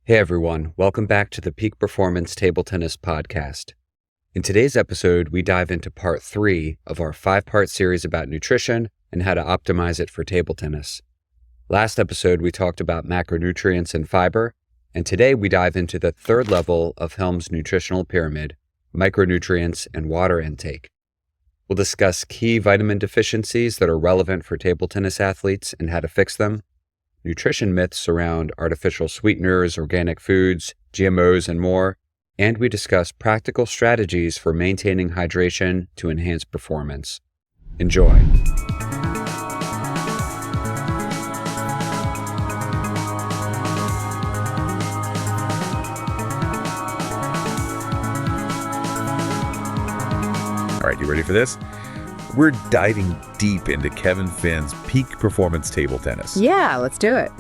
Hey everyone, welcome back to the Peak Performance Table Tennis Podcast. In today's episode, we dive into part 3 of our 5-part series about nutrition and how to optimize it for table tennis. Last episode, we talked about macronutrients and fiber, and today we dive into the third level of Helm's nutritional pyramid, micronutrients and water intake. We'll discuss key vitamin deficiencies that are relevant for table tennis athletes and how to fix them, nutrition myths around artificial sweeteners, organic foods, GMOs, and more, and we discuss practical strategies for maintaining hydration to enhance performance. Enjoy. All right, you ready for this? We're diving deep into Kevin Finn's Peak Performance Table Tennis. Yeah, let's do it.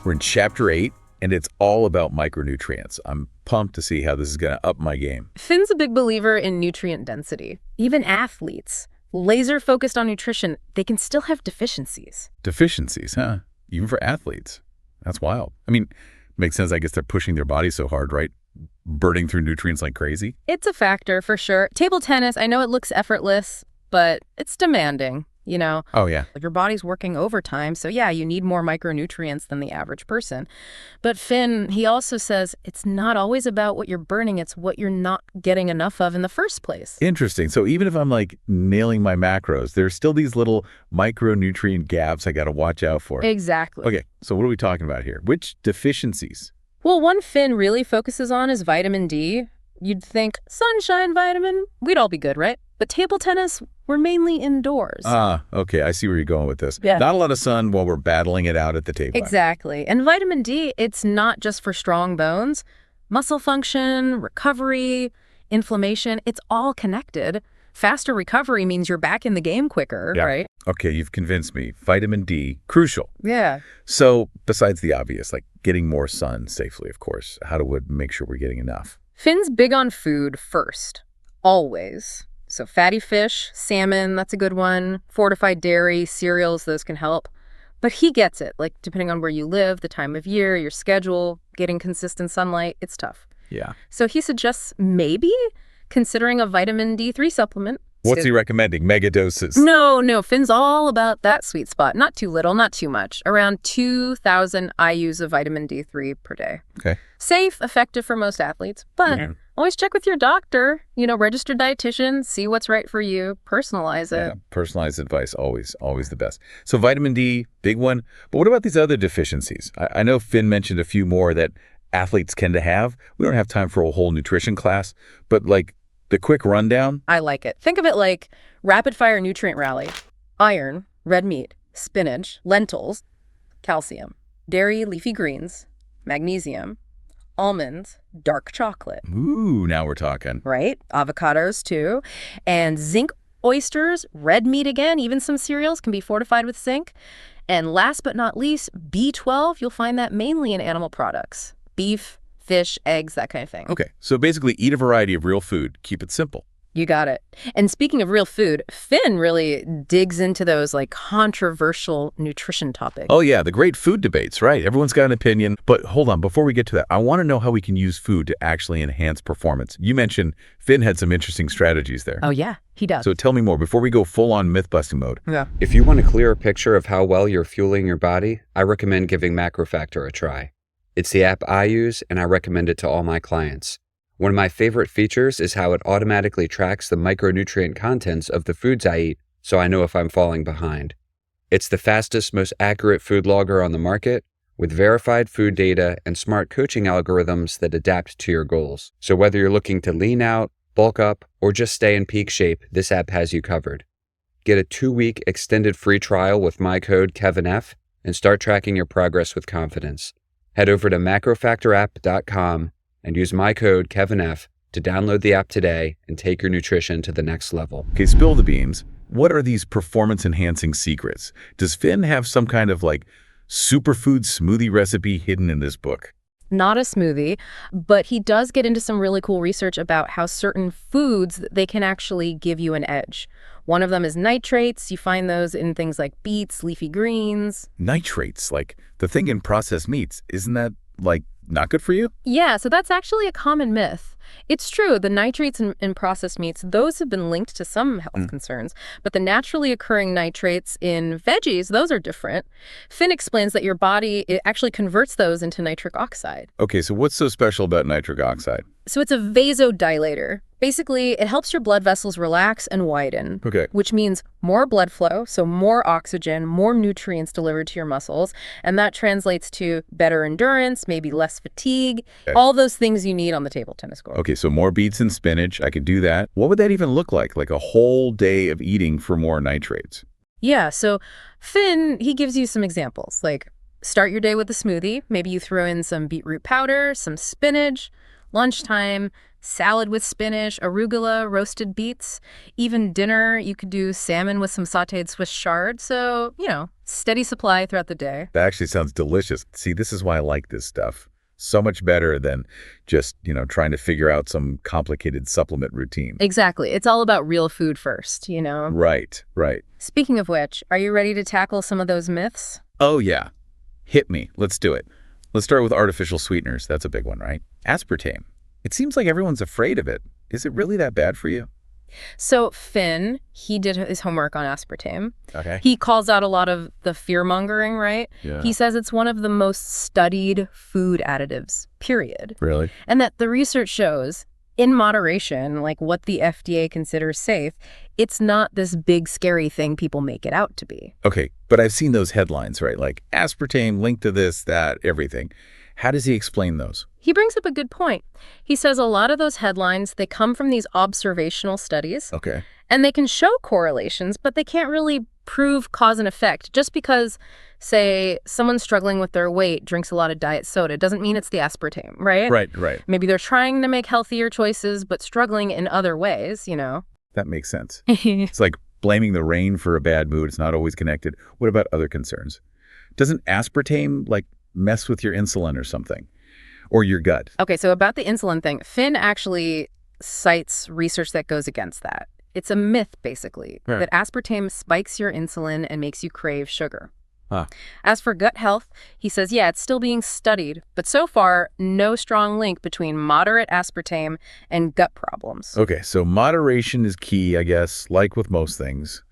We're in Chapter 8, and it's all about micronutrients. I'm pumped to see how this is going to up my game. Finn's a big believer in nutrient density. Even athletes, laser-focused on nutrition, they can still have deficiencies. Deficiencies, huh? Even for athletes. That's wild. I mean, makes sense. I guess they're pushing their bodies so hard, right? Burning through nutrients like crazy. It's a factor, for sure. Table tennis, I know it looks effortless, but it's demanding, you know? Oh, yeah. Your body's working overtime, so yeah, you need more micronutrients than the average person. But Finn, he also says it's not always about what you're burning, it's what you're not getting enough of in the first place. Interesting. So even if I'm like nailing my macros, there's still these little micronutrient gaps I got to watch out for. Exactly. Okay, so what are we talking about here? Which deficiencies? Well, one Finn really focuses on is vitamin D. You'd think, sunshine vitamin, we'd all be good, right? But table tennis, we're mainly indoors. Okay, I see where you're going with this. Yeah. Not a lot of sun while we're battling it out at the table. Exactly. And vitamin D, it's not just for strong bones. Muscle function, recovery, inflammation, it's all connected. Faster recovery means you're back in the game quicker, Yeah. right? Okay, you've convinced me. Vitamin D, crucial. Yeah. So besides the obvious, like getting more sun safely, of course, how do we make sure we're getting enough? Finn's big on food first, always. So fatty fish, salmon, that's a good one. Fortified dairy, cereals, those can help. But he gets it, like depending on where you live, the time of year, your schedule, getting consistent sunlight, it's tough. Yeah. So he suggests maybe considering a vitamin D3 supplement. What's he recommending? Mega doses? No, Finn's all about that sweet spot. Not too little, not too much. Around 2,000 IUs of vitamin D3 per day. Okay. Safe, effective for most athletes, but always check with your doctor, registered dietitian, see what's right for you, personalize it. Yeah, personalized advice, always the best. So vitamin D, big one. But what about these other deficiencies? I know Finn mentioned a few more that athletes tend to have. We don't have time for a whole nutrition class, but like the quick rundown. I like it. Think of it like rapid-fire nutrient rally. Iron, red meat, spinach, lentils, calcium, dairy, leafy greens, magnesium, almonds, dark chocolate. Ooh, now we're talking. Right? Avocados, too. And zinc, oysters, red meat again, even some cereals can be fortified with zinc. And last but not least, B12, you'll find that mainly in animal products. Beef, fish, eggs, that kind of thing. Okay, so basically eat a variety of real food. Keep it simple. You got it. And speaking of real food, Finn really digs into those like controversial nutrition topics. Oh yeah, the great food debates, right? Everyone's got an opinion. But hold on, before we get to that, I want to know how we can use food to actually enhance performance. You mentioned Finn had some interesting strategies there. Oh yeah, he does. So tell me more before we go full-on myth-busting mode. Yeah. If you want a clearer picture of how well you're fueling your body, I recommend giving Macrofactor a try. It's the app I use, and I recommend it to all my clients. One of my favorite features is how it automatically tracks the micronutrient contents of the foods I eat, so I know if I'm falling behind. It's the fastest, most accurate food logger on the market, with verified food data and smart coaching algorithms that adapt to your goals. So whether you're looking to lean out, bulk up, or just stay in peak shape, this app has you covered. Get a 2-week extended free trial with my code KevinF and start tracking your progress with confidence. Head over to macrofactorapp.com and use my code KevinF to download the app today and take your nutrition to the next level. Okay, spill the beans. What are these performance-enhancing secrets? Does Finn have some kind of like superfood smoothie recipe hidden in this book? Not a smoothie, but he does get into some really cool research about how certain foods, they can actually give you an edge. One of them is nitrates. You find those in things like beets, leafy greens. Nitrates, like the thing in processed meats, isn't that like not good for you? Yeah, so that's actually a common myth. It's true, the nitrates in processed meats, those have been linked to some health concerns, but the naturally occurring nitrates in veggies, those are different. Finn explains that your body, it actually converts those into nitric oxide. Okay, so what's so special about nitric oxide? So it's a vasodilator. Basically, it helps your blood vessels relax and widen, Okay. which means more blood flow, so more oxygen, more nutrients delivered to your muscles, and that translates to better endurance, maybe less fatigue, all those things you need on the table tennis court. Okay, so more beets and spinach, I could do that. What would that even look like? Like a whole day of eating for more nitrates? Yeah, so Finn, he gives you some examples, like start your day with a smoothie. Maybe you throw in some beetroot powder, some spinach. Lunchtime, salad with spinach, arugula, roasted beets. Even dinner, you could do salmon with some sautéed Swiss chard. So, steady supply throughout the day. That actually sounds delicious. See, this is why I like this stuff. So much better than just, trying to figure out some complicated supplement routine. Exactly. It's all about real food first, Right. Speaking of which, are you ready to tackle some of those myths? Oh, yeah. Hit me. Let's do it. Let's start with artificial sweeteners. That's a big one, right? Aspartame. It seems like everyone's afraid of it. Is it really that bad for you? So Finn, he did his homework on aspartame. Okay. He calls out a lot of the fear-mongering, right? Yeah. He says it's one of the most studied food additives, period. Really? And that the research shows, in moderation, like what the FDA considers safe, it's not this big, scary thing people make it out to be. Okay, but I've seen those headlines, right? Like aspartame linked to this, that, everything. How does he explain those? He brings up a good point. He says a lot of those headlines, they come from these observational studies. Okay. And they can show correlations, but they can't really prove cause and effect. Just because, say, someone struggling with their weight drinks a lot of diet soda doesn't mean it's the aspartame, right? Right. Maybe they're trying to make healthier choices, but struggling in other ways, That makes sense. It's like blaming the rain for a bad mood. It's not always connected. What about other concerns? Doesn't aspartame, mess with your insulin or something? Or your gut? Okay, so about the insulin thing, Finn actually cites research that goes against that. It's a myth, basically, that aspartame spikes your insulin and makes you crave sugar. Huh. As for gut health, he says, yeah, it's still being studied, but so far, no strong link between moderate aspartame and gut problems. Okay, so moderation is key, I guess, like with most things.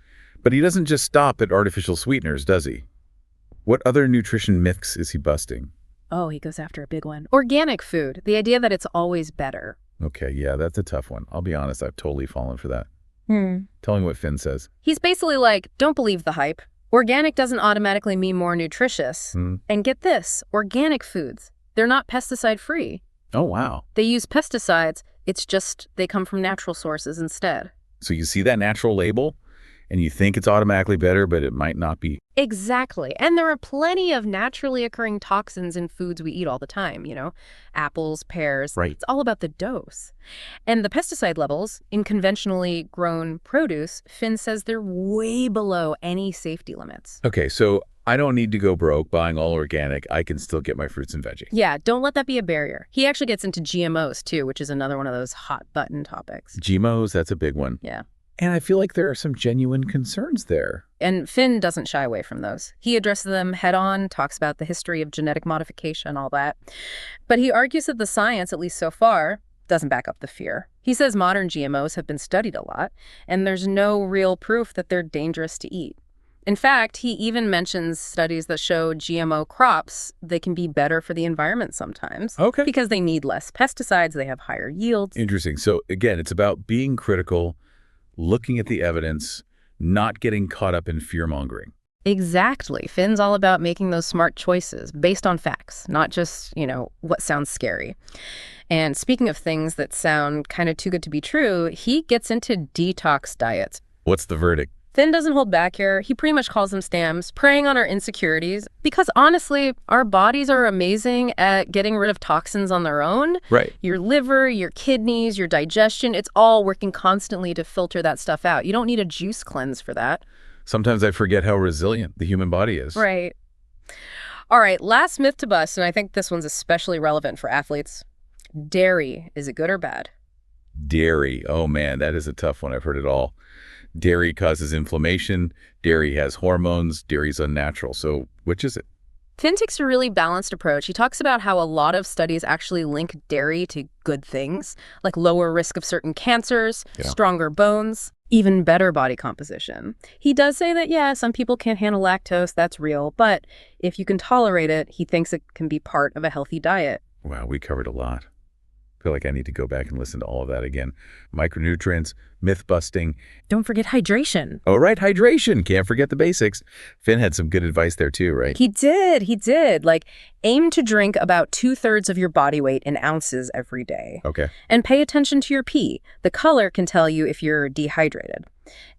But he doesn't just stop at artificial sweeteners, does he? What other nutrition myths is he busting? Oh, he goes after a big one. Organic food, the idea that it's always better. Okay, yeah, that's a tough one. I'll be honest, I've totally fallen for that. Tell me what Finn says. He's basically like, don't believe the hype. Organic doesn't automatically mean more nutritious. And get this, organic foods, they're not pesticide-free. Oh, wow. They use pesticides, it's just they come from natural sources instead. So you see that natural label, and you think it's automatically better, but it might not be. Exactly. And there are plenty of naturally occurring toxins in foods we eat all the time, apples, pears. Right. It's all about the dose. And the pesticide levels in conventionally grown produce, Finn says they're way below any safety limits. Okay, so I don't need to go broke buying all organic. I can still get my fruits and veggies. Yeah, don't let that be a barrier. He actually gets into GMOs, too, which is another one of those hot button topics. GMOs, that's a big one. Yeah. And I feel like there are some genuine concerns there. And Finn doesn't shy away from those. He addresses them head on, talks about the history of genetic modification, all that. But he argues that the science, at least so far, doesn't back up the fear. He says modern GMOs have been studied a lot, and there's no real proof that they're dangerous to eat. In fact, he even mentions studies that show GMO crops, they can be better for the environment sometimes. Okay. Because they need less pesticides, they have higher yields. Interesting. So again, it's about being critical, looking at the evidence, not getting caught up in fear-mongering. Exactly. Finn's all about making those smart choices based on facts, not just, what sounds scary. And speaking of things that sound kind of too good to be true, he gets into detox diets. What's the verdict? Finn doesn't hold back here. He pretty much calls them scams, preying on our insecurities. Because honestly, our bodies are amazing at getting rid of toxins on their own. Right. Your liver, your kidneys, your digestion, it's all working constantly to filter that stuff out. You don't need a juice cleanse for that. Sometimes I forget how resilient the human body is. Right. All right, last myth to bust, and I think this one's especially relevant for athletes. Dairy, is it good or bad? Dairy. Oh, man, that is a tough one. I've heard it all. Dairy causes inflammation. Dairy has hormones. Dairy's unnatural. So which is it? Finn takes a really balanced approach. He talks about how a lot of studies actually link dairy to good things, like lower risk of certain cancers, Yeah. stronger bones, even better body composition. He does say that, yeah, some people can't handle lactose, that's real, but if you can tolerate it, he thinks it can be part of a healthy diet. Wow, we covered a lot. I feel like I need to go back and listen to all of that again. Micronutrients, myth busting. Don't forget hydration. Oh, right, hydration. Can't forget the basics. Finn had some good advice there too, right? He did. Like, aim to drink about 2/3 of your body weight in ounces every day. Okay. And pay attention to your pee. The color can tell you if you're dehydrated.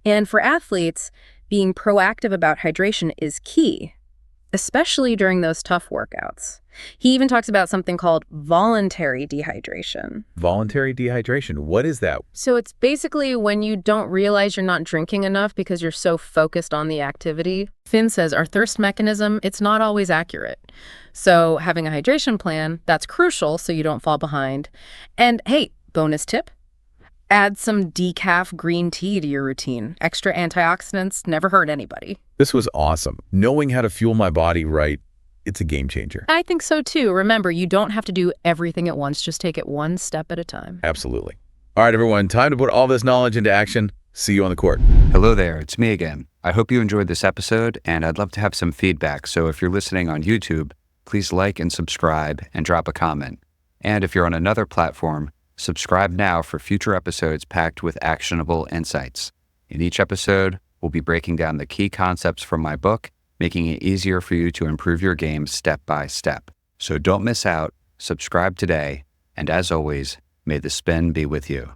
And for athletes, being proactive about hydration is key, especially during those tough workouts. He even talks about something called voluntary dehydration. Voluntary dehydration. What is that? So it's basically when you don't realize you're not drinking enough because you're so focused on the activity. Finn says our thirst mechanism, it's not always accurate. So having a hydration plan, that's crucial so you don't fall behind. And hey, bonus tip, add some decaf green tea to your routine. Extra antioxidants never hurt anybody. This was awesome. Knowing how to fuel my body right, it's a game changer. I think so too. Remember, you don't have to do everything at once. Just take it one step at a time. Absolutely. All right, everyone, time to put all this knowledge into action. See you on the court. Hello there, it's me again. I hope you enjoyed this episode, and I'd love to have some feedback. So if you're listening on YouTube, please like and subscribe and drop a comment. And if you're on another platform, subscribe now for future episodes packed with actionable insights. In each episode, we'll be breaking down the key concepts from my book, making it easier for you to improve your game step by step. So don't miss out, subscribe today, and as always, may the spin be with you.